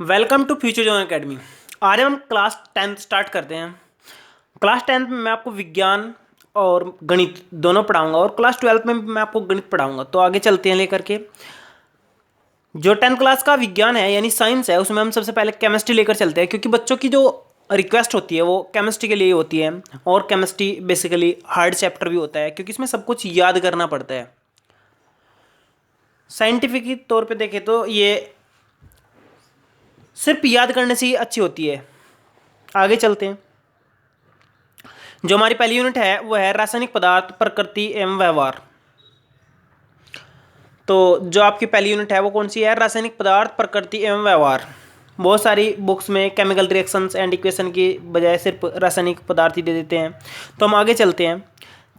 Welcome to future zone academy. आज हम class 10th start करते हैं। क्लास 10th में मैं आपको विज्ञान और गणित दोनों पढ़ाऊंगा और क्लास 12th में भी मैं आपको गणित पढ़ाऊंगा। तो आगे चलते हैं लेकर के। जो 10th क्लास का विज्ञान है यानी साइंस है, उसमें हम सबसे पहले केमिस्ट्री लेकर चलते हैं, क्योंकि बच्चों की जो रिक्वेस्ट होती है वो केमिस्ट्री के लिए होती है। और केमिस्ट्री बेसिकली हार्ड चैप्टर भी होता है, क्योंकि इसमें सब कुछ याद करना पड़ता है। साइंटिफिक तौर पे देखें तो ये सिर्फ याद करने से ही अच्छी होती है। आगे चलते हैं। जो हमारी पहली यूनिट है वो है रासायनिक पदार्थ, प्रकृति एवं व्यवहार। तो जो आपकी पहली यूनिट है वो कौन सी है? रासायनिक पदार्थ, प्रकृति एवं व्यवहार। बहुत सारी बुक्स में केमिकल रिएक्शंस एंड इक्वेशन की बजाय सिर्फ रासायनिक पदार्थ ही दे देते हैं। तो हम आगे चलते हैं।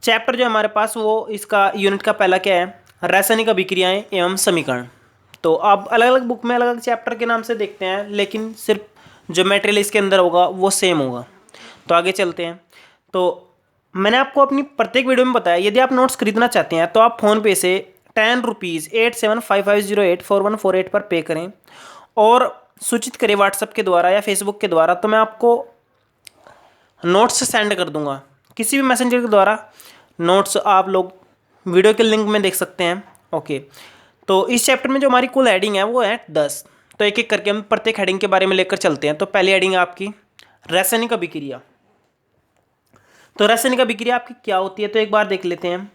चैप्टर जो हमारे पास वो इसका यूनिट का पहला क्या है? रासायनिक अभिक्रियाएं एवं समीकरण। तो आप अलग अलग बुक में अलग अलग चैप्टर के नाम से देखते हैं, लेकिन सिर्फ जो मटेरियल इसके अंदर होगा वो सेम होगा। तो आगे चलते हैं। तो मैंने आपको अपनी प्रत्येक वीडियो में बताया, यदि आप नोट्स खरीदना चाहते हैं तो आप फ़ोनपे से 10 रुपीज़ 8755084148 पर पे करें और सूचित करें व्हाट्सएप के द्वारा या फेसबुक के द्वारा। तो मैं आपको नोट्स सेंड कर दूंगा किसी भी मैसेंजर के द्वारा। नोट्स आप लोग वीडियो के लिंक में देख सकते हैं। ओके, तो इस चैप्टर में जो हमारी कुल हेडिंग है वो है 10। तो एक एक करके हम प्रत्येक हेडिंग के बारे में लेकर चलते हैं। तो पहली हेडिंग है आपकी रासायनिक अभिक्रिया। तो रासायनिक अभिक्रिया आपकी क्या होती है तो एक बार देख लेते हैं।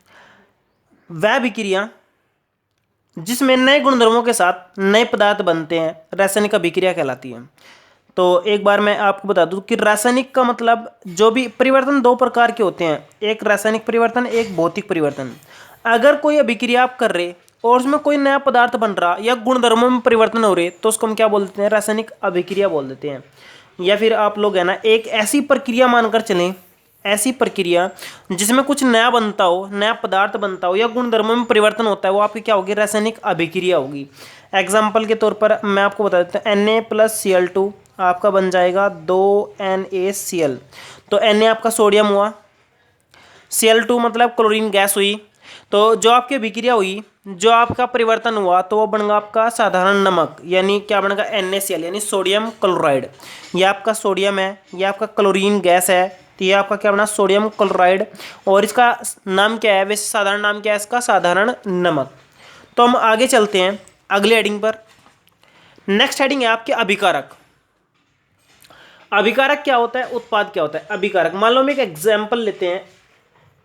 वह अभिक्रिया जिसमें नए गुणधर्मों के साथ नए पदार्थ बनते हैं रासायनिक अभिक्रिया कहलाती है। तो एक बार मैं आपको बता दूं कि रासायनिक का मतलब जो भी परिवर्तन दो प्रकार के होते हैं, एक रासायनिक परिवर्तन, एक भौतिक परिवर्तन। अगर कोई अभिक्रिया आप कर रहे और उसमें कोई नया पदार्थ बन रहा या गुणधर्मों में परिवर्तन हो रहे तो उसको हम क्या बोल देते हैं? रासायनिक अभिक्रिया बोल देते हैं। या फिर आप लोग है ना एक ऐसी प्रक्रिया मानकर चलें, ऐसी प्रक्रिया जिसमें कुछ नया बनता हो, नया पदार्थ बनता हो या गुणधर्मों में परिवर्तन होता है, वो आपकी क्या होगी? रासायनिक अभिक्रिया होगी। एग्जाम्पल के तौर पर मैं आपको बता देता हूँ, Na+Cl2 आपका बन जाएगा 2NaCl। तो Na आपका सोडियम हुआ, Cl2 मतलब क्लोरीन गैस हुई। तो जो आपकी अभिक्रिया हुई, जो आपका परिवर्तन हुआ, तो वो बनेगा आपका साधारण नमक, यानी क्या बनेगा? NaCl यानी सोडियम क्लोराइड। ये आपका सोडियम है, ये आपका क्लोरीन गैस है, तो ये आपका क्या बना? Sodium chloride. और इसका नाम क्या है? वैसे साधारण नाम क्या है इसका? साधारण नमक। तो हम आगे चलते हैं अगले हेडिंग पर। नेक्स्ट हेडिंग है आपके अभिकारक। अभिकारक क्या होता है? उत्पाद क्या होता है? अभिकारक, मान लो हम एक एग्जाम्पल लेते हैं,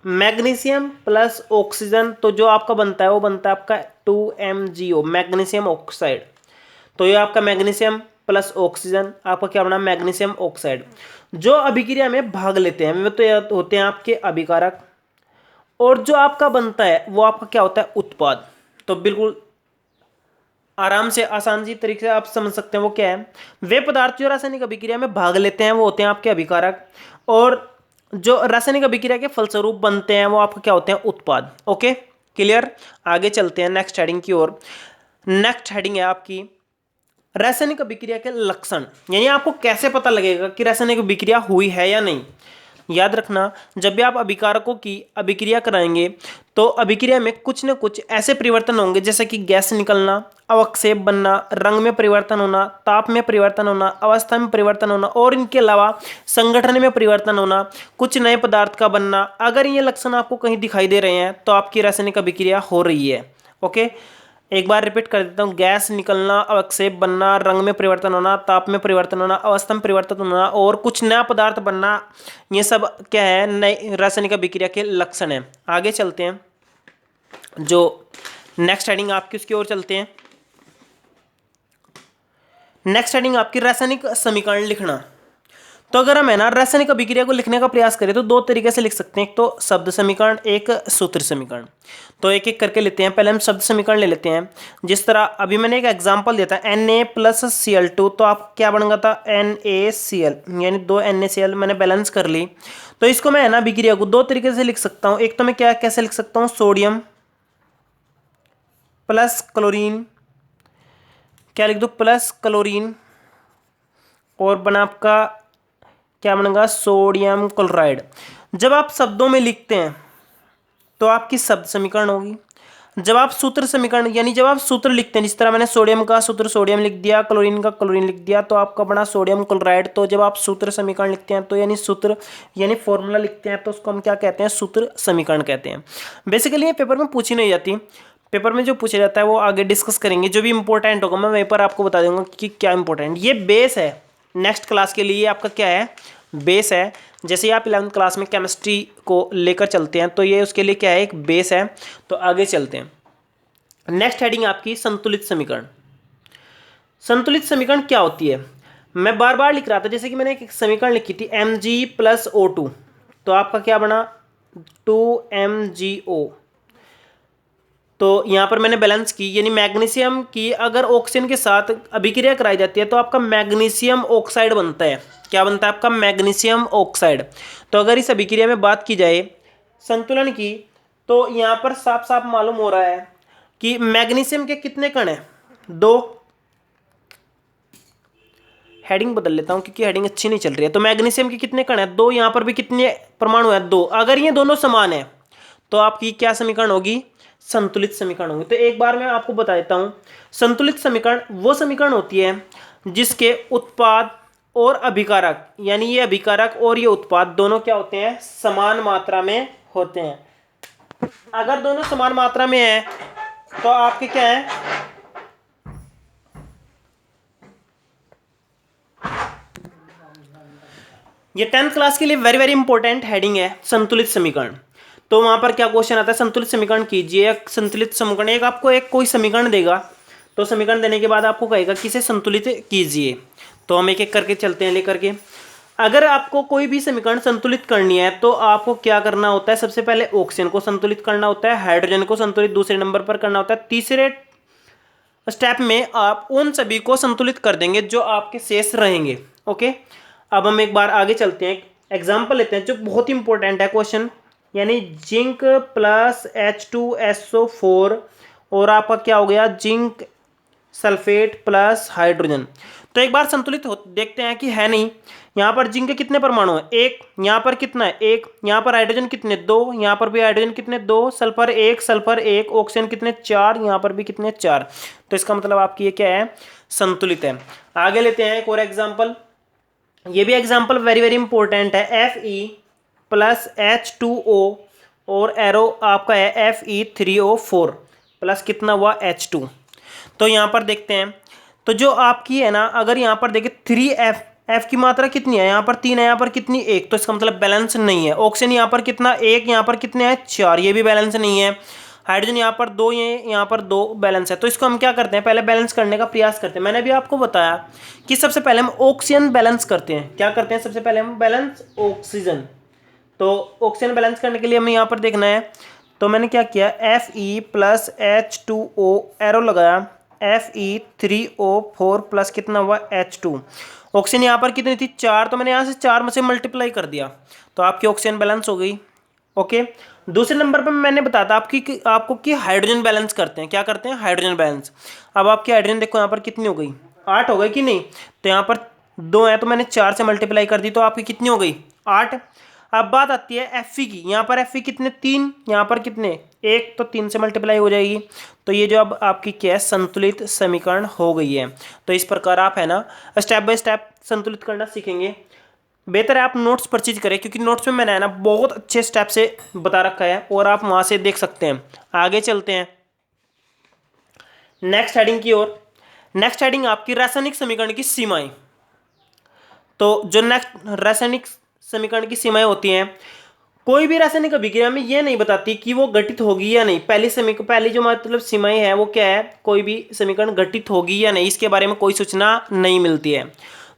मैग्नीशियम प्लस ऑक्सीजन। तो जो आपका बनता है वो बनता है आपका 2MgO, मैग्नीशियम ऑक्साइड। तो ये आपका मैग्नीशियम प्लस ऑक्सीजन आपका क्या बना? Magnesium oxide. जो अभिक्रिया में भाग लेते हैं वे तो ये होते हैं आपके अभिकारक, और जो आपका बनता है वो आपका क्या होता है? उत्पाद। तो बिल्कुल आराम से आसान सी तरीके से आप समझ सकते हैं वो क्या है। वे पदार्थ जो रासायनिक अभिक्रिया में भाग लेते हैं वो होते हैं आपके अभिकारक, और जो रासायनिक अभिक्रिया के फलस्वरूप बनते हैं वो आपके क्या होते हैं? उत्पाद। Okay, clear. आगे चलते हैं नेक्स्ट हेडिंग की ओर। नेक्स्ट हेडिंग है आपकी रासायनिक अभिक्रिया के लक्षण, यानी आपको कैसे पता लगेगा कि रासायनिक अभिक्रिया हुई है या नहीं। याद रखना, जब भी आप अभिकारकों की अभिक्रिया कराएंगे तो अभिक्रिया में कुछ न कुछ ऐसे परिवर्तन होंगे, जैसे कि गैस निकलना, अवक्षेप बनना, रंग में परिवर्तन होना, ताप में परिवर्तन होना, अवस्था में परिवर्तन होना, और इनके अलावा संगठन में परिवर्तन होना, कुछ नए पदार्थ का बनना। अगर ये लक्षण आपको कहीं दिखाई दे रहे हैं तो आपकी रासायनिक अभिक्रिया हो रही है। ओके, एक बार रिपीट कर देता हूँ। गैस निकलना, अवक्षेप बनना, रंग में परिवर्तन होना, ताप में परिवर्तन होना, अवस्था में परिवर्तन होना, और कुछ नया पदार्थ बनना, ये सब क्या है? नई रासायनिक अभिक्रिया के लक्षण हैं। आगे चलते हैं, जो नेक्स्ट हेडिंग आपकी उसकी ओर चलते हैं। नेक्स्ट हेडिंग आपकी रासायनिक समीकरण लिखना। तो अगर हम है ना रासायनिक अभिक्रिया को लिखने का प्रयास करें तो दो तरीके से लिख सकते हैं, एक तो शब्द समीकरण, एक सूत्र समीकरण। तो एक एक करके लेते हैं। पहले हम शब्द समीकरण ले लेते हैं। जिस तरह अभी मैंने एक एग्जांपल दिया था Na+Cl2, तो आप क्या बन गया था? NaCl, यानी 2NaCl मैंने बैलेंस कर ली। तो इसको मैं है ना अभिक्रिया को दो तरीके से लिख सकता हूँ। एक तो मैं क्या कैसे लिख सकता हूँ? सोडियम प्लस क्लोरीन, क्या लिख दो? प्लस क्लोरीन, और बना आपका क्या बनेगा? Sodium chloride. जब आप शब्दों में लिखते हैं तो आपकी शब्द समीकरण होगी। जब आप सूत्र समीकरण यानी जब आप सूत्र लिखते हैं, जिस तरह मैंने सोडियम का सूत्र सोडियम लिख दिया, क्लोरीन का क्लोरीन लिख दिया, तो आपका बना सोडियम क्लोराइड। तो जब आप सूत्र समीकरण लिखते हैं तो यानी सूत्र यानी फॉर्मूला लिखते हैं तो उसको हम क्या कहते हैं, सूत्र समीकरण कहते हैं। बेसिकली ये पेपर में पूछी नहीं जाती, पेपर में जो पूछा जाता है वो आगे डिस्कस करेंगे, जो भी इंपॉर्टेंट होगा मैं वहीं पर आपको बता दूंगा कि क्या इंपॉर्टेंट। ये बेस है नेक्स्ट क्लास के लिए, आपका क्या है, बेस है। जैसे आप 11th क्लास में केमिस्ट्री को लेकर चलते हैं तो ये उसके लिए क्या है, एक बेस है। तो आगे चलते हैं। नेक्स्ट हेडिंग आपकी संतुलित समीकरण। संतुलित समीकरण क्या होती है, मैं बार बार लिख रहा था। जैसे कि मैंने एक समीकरण लिखी थी Mg+O2, तो आपका क्या बना 2MgO। तो यहाँ पर मैंने बैलेंस की, यानी मैग्नीशियम की अगर ऑक्सीजन के साथ अभिक्रिया कराई जाती है तो आपका मैग्नीशियम ऑक्साइड बनता है। क्या बनता है आपका, मैग्नीशियम ऑक्साइड। तो अगर इस अभिक्रिया में बात की जाए संतुलन की, तो यहाँ पर साफ साफ मालूम हो रहा है कि मैग्नीशियम के कितने कण हैं, 2। हेडिंग बदल लेता हूं क्योंकि हेडिंग अच्छी नहीं चल रही है। तो मैग्नीशियम के कितने कण हैं, 2। यहाँ पर भी कितने परमाणु हैं, 2। अगर ये दोनों समान है तो आपकी क्या समीकरण होगी, संतुलित समीकरण होगी। तो एक बार मैं आपको बता देता हूं, संतुलित समीकरण वो समीकरण होती है जिसके उत्पाद और अभिकारक, यानी ये अभिकारक और ये उत्पाद दोनों क्या होते हैं, समान मात्रा में होते हैं। अगर दोनों समान मात्रा में है तो आपके क्या है, ये 10th क्लास के लिए वेरी वेरी इंपॉर्टेंट हेडिंग है, संतुलित समीकरण। तो वहां पर क्या क्वेश्चन आता है, संतुलित समीकरण कीजिए। एक संतुलित समीकरण, एक आपको एक कोई समीकरण देगा, तो समीकरण देने के बाद आपको कहेगा कि इसे संतुलित कीजिए। तो हम एक एक करके चलते हैं लेकर के। अगर आपको कोई भी समीकरण संतुलित करनी है तो आपको क्या करना होता है, सबसे पहले ऑक्सीजन को संतुलित करना होता है, हाइड्रोजन को संतुलित दूसरे नंबर पर करना होता है, तीसरे स्टेप में आप उन सभी को संतुलित कर देंगे जो आपके शेष रहेंगे। ओके, अब हम एक बार आगे चलते हैं, एग्जाम्पल लेते हैं जो बहुत ही इंपॉर्टेंट है क्वेश्चन, यानी जिंक प्लस H2SO4 और आपका क्या हो गया, जिंक सल्फेट प्लस हाइड्रोजन। तो एक बार संतुलित हो देखते हैं कि है नहीं। यहाँ पर जिंक के कितने परमाणु हैं, 1। यहाँ पर कितना है, 1। यहाँ पर हाइड्रोजन कितने, 2। यहाँ पर भी हाइड्रोजन कितने, 2। Sulphur 1, sulphur 1। ऑक्सीजन कितने, 4। यहाँ पर भी कितने, 4। तो इसका मतलब आपकी ये क्या है, संतुलित है। आगे लेते हैं एक और एग्जाम्पल, ये भी एग्जाम्पल वेरी वेरी इंपॉर्टेंट है। Fe+H2O और एरो आपका है Fe3O4 प्लस कितना हुआ, H2। तो यहाँ पर देखते हैं, तो जो आपकी है ना, अगर यहाँ पर देखें 3F, F की मात्रा कितनी है, यहाँ पर 3 है, यहाँ पर कितनी, 1। तो इसका मतलब बैलेंस नहीं है। ऑक्सीजन यहाँ पर कितना, 1। यहाँ पर कितने हैं, 4। ये भी बैलेंस नहीं है। हाइड्रोजन यहाँ पर 2, ये यहाँ पर 2 बैलेंस है। तो इसको हम क्या करते हैं, पहले बैलेंस करने का प्रयास करते हैं। मैंने भी आपको बताया कि सबसे पहले हम ऑक्सीजन बैलेंस करते हैं। क्या करते हैं, सबसे पहले हम बैलेंस ऑक्सीजन। तो ऑक्सीजन बैलेंस करने के लिए हमें यहाँ पर देखना है, तो मैंने क्या किया, Fe+H2O एरो लगाया, Fe3O4 प्लस कितना हुआ, H2। ऑक्सीजन यहाँ पर कितनी थी, 4। तो मैंने यहाँ से 4 में से मल्टीप्लाई कर दिया, तो आपकी ऑक्सीजन बैलेंस हो गई। ओके, दूसरे नंबर पर मैंने बताया था आपको कि हाइड्रोजन बैलेंस करते हैं। क्या करते हैं, हाइड्रोजन बैलेंस। अब आपकी हाइड्रोजन देखो यहाँ पर कितनी हो गई, 8 हो गई कि नहीं। तो यहाँ पर 2 है तो मैंने 4 से मल्टीप्लाई कर दी, तो आपकी कितनी हो गई, 8। अब बात आती है Fe की, यहाँ पर Fe कितने, 3। यहाँ पर कितने, 1। तो 3 से मल्टीप्लाई हो जाएगी। तो ये जो अब आपकी क्या है, संतुलित समीकरण हो गई है। तो इस प्रकार आप है ना स्टेप बाय स्टेप संतुलित करना सीखेंगे। बेहतर है आप नोट्स परचेज करें, क्योंकि नोट्स में मैंने है ना बहुत अच्छे स्टेप से बता रखा है और आप वहाँ से देख सकते हैं। आगे चलते हैं नेक्स्ट हेडिंग की ओर। नेक्स्ट हेडिंग आपकी रासायनिक समीकरण की सीमाएं। तो जो नेक्स्ट रासायनिक समीकरण की सीमाएं होती हैं, कोई भी रासायनिक अभिक्रिया में ये नहीं बताती कि वो घटित होगी या नहीं। पहली जो मतलब सीमाएं है वो क्या है, कोई भी समीकरण घटित होगी या नहीं, इसके बारे में कोई सूचना नहीं मिलती है।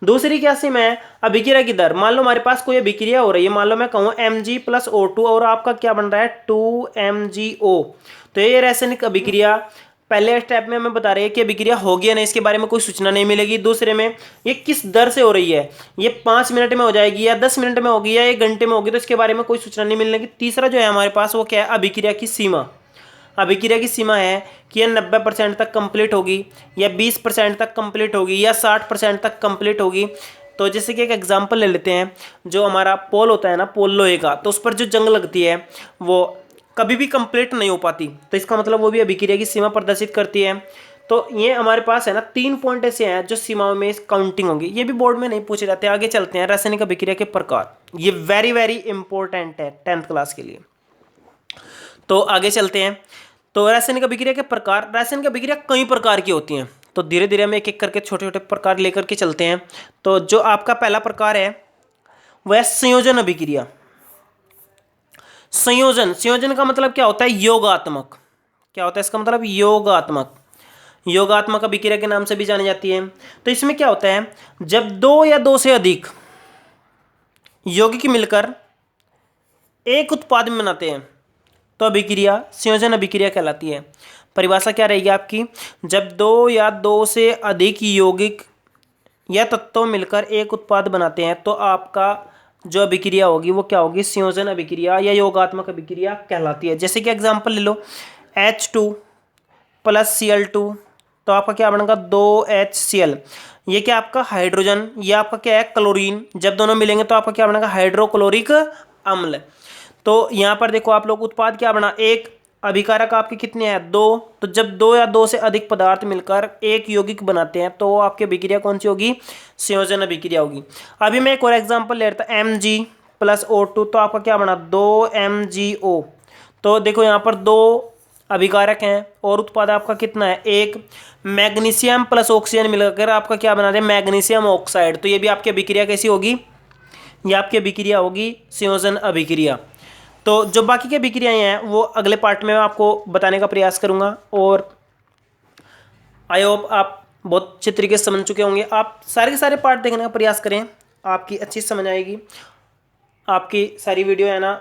दूसरी क्या सीमा है, अभिक्रिया की दर। मान लो हमारे पास कोई अभिक्रिया हो रही है, मान लो मैं कहूँ Mg+O2 और आपका क्या बन रहा है, 2MgO। तो ये रासायनिक अभिक्रिया पहले स्टेप में हमें बता रही है कि अभिक्रिया होगी या नहीं, इसके बारे में कोई सूचना नहीं मिलेगी। दूसरे में ये किस दर से हो रही है, ये 5 मिनट में हो जाएगी या 10 मिनट में होगी या 1 घंटे में होगी, तो इसके बारे में कोई सूचना नहीं मिलने की। तीसरा जो है हमारे पास वो क्या है, अभिक्रिया की सीमा। अभिक्रिया की सीमा है कि यह 90% तक कंप्लीट होगी या 20% तक कंप्लीट होगी या 60% तक कंप्लीट होगी। तो जैसे कि एक एग्जांपल ले लेते हैं, जो हमारा पोल होता है ना, पोल लोहे का, तो उस पर जो जंग लगती है वो कभी भी कंप्लीट नहीं हो पाती, तो इसका मतलब वो भी अभिक्रिया की सीमा प्रदर्शित करती है। तो ये हमारे पास है ना 3 पॉइंट ऐसे हैं जो सीमाओं में काउंटिंग होंगी। ये भी बोर्ड में नहीं पूछे जाते। आगे चलते हैं, रासायनिक अभिक्रिया के प्रकार। ये वेरी वेरी इंपॉर्टेंट है 10th क्लास के लिए। तो आगे चलते हैं। तो रासायनिक अभिक्रिया के प्रकार, रासायनिक अभिक्रिया कई प्रकार की होती हैं। तो धीरे धीरे हम एक एक करके छोटे छोटे प्रकार लेकर के चलते हैं। तो जो आपका पहला प्रकार है वह संयोजन अभिक्रिया। संयोजन, संयोजन का मतलब क्या होता है? योगात्मक। क्या होता है इसका मतलब? योगात्मक। योगात्मक अभिक्रिया के नाम से भी जानी जाती है। तो इसमें क्या होता है? जब दो या दो से अधिक यौगिक मिलकर एक उत्पाद में बनाते हैं तो अभिक्रिया संयोजन अभिक्रिया कहलाती है। परिभाषा क्या रहेगी आपकी? जब दो या दो से अधिक यौगिक या तत्व मिलकर एक उत्पाद बनाते हैं तो आपका जो अभिक्रिया होगी वो क्या होगी? संयोजन अभिक्रिया या योगात्मक अभिक्रिया कहलाती है। जैसे कि एग्जांपल ले लो, H2 प्लस Cl2, तो आपका क्या बनेगा? 2HCl। ये क्या आपका हाइड्रोजन, ये आपका क्या है? क्लोरीन। जब दोनों मिलेंगे तो आपका क्या बनेगा? हाइड्रोक्लोरिक अम्ल। तो यहाँ पर देखो आप लोग, उत्पाद क्या बना? एक। अभिकारक आपके कितने हैं? 2। तो जब दो या दो से अधिक पदार्थ मिलकर एक यौगिक बनाते हैं तो आपकी अभिक्रिया कौन सी होगी? संयोजन अभिक्रिया होगी। अभी मैं एक और एग्जांपल ले रहा था, Mg प्लस O2, तो आपका क्या बना? 2MgO। तो देखो यहाँ पर 2 अभिकारक हैं और उत्पाद आपका कितना है? 1। मैग्नीशियम प्लस ऑक्सीजन मिलकर आपका क्या बना रहे? Magnesium oxide. तो ये भी आपकी अभिक्रिया कैसी होगी? ये आपकी अभिक्रिया होगी संयोजन अभिक्रिया। तो जो बाकी की अभिक्रियाएं हैं वो अगले पार्ट में मैं आपको बताने का प्रयास करूंगा। और आई होप आप बहुत अच्छे तरीके से समझ चुके होंगे। आप सारे के सारे पार्ट देखने का प्रयास करें, आपकी अच्छी समझ आएगी। आपकी सारी वीडियो है ना